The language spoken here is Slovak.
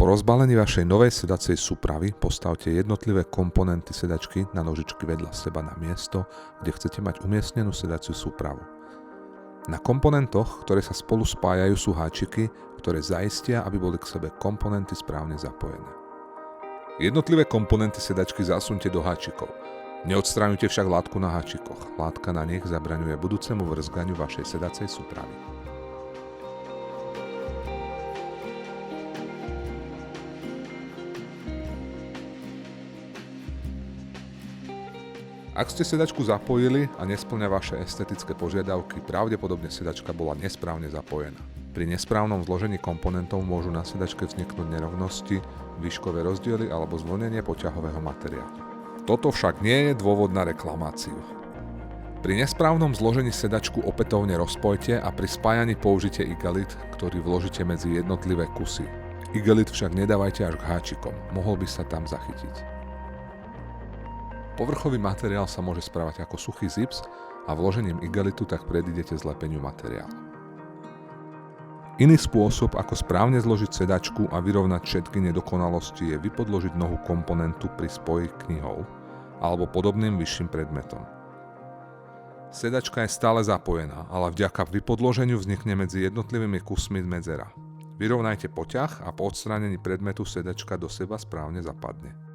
Po rozbalení vašej novej sedacej súpravy postavte jednotlivé komponenty sedačky na nožičky vedľa seba na miesto, kde chcete mať umiestnenú sedaciu súpravu. Na komponentoch, ktoré sa spolu spájajú, sú háčiky, ktoré zaistia, aby boli k sebe komponenty správne zapojené. Jednotlivé komponenty sedačky zasunte do háčikov. Neodstraňujte však látku na háčikoch. Látka na nich zabraňuje budúcemu vrzganiu vašej sedacej súpravy. Ak ste sedačku zapojili a nespĺňa vaše estetické požiadavky, pravdepodobne sedačka bola nesprávne zapojená. Pri nesprávnom zložení komponentov môžu na sedačke vzniknúť nerovnosti, výškové rozdiely alebo zvlnenie poťahového materiálu. Toto však nie je dôvod na reklamáciu. Pri nesprávnom zložení sedačku opätovne rozpojte a pri spájaní použite igelit, ktorý vložíte medzi jednotlivé kusy. Igelit však nedávajte až k háčikom, mohol by sa tam zachytiť. Povrchový materiál sa môže správať ako suchý zips a vložením igelitu tak predídete zlepeniu materiálu. Iný spôsob, ako správne zložiť sedačku a vyrovnať všetky nedokonalosti, je vypodložiť nohu komponentu pri spoji knihou alebo podobným vyšším predmetom. Sedačka je stále zapojená, ale vďaka vypodloženiu vznikne medzi jednotlivými kusmi medzera. Vyrovnajte poťah a po odstránení predmetu sedačka do seba správne zapadne.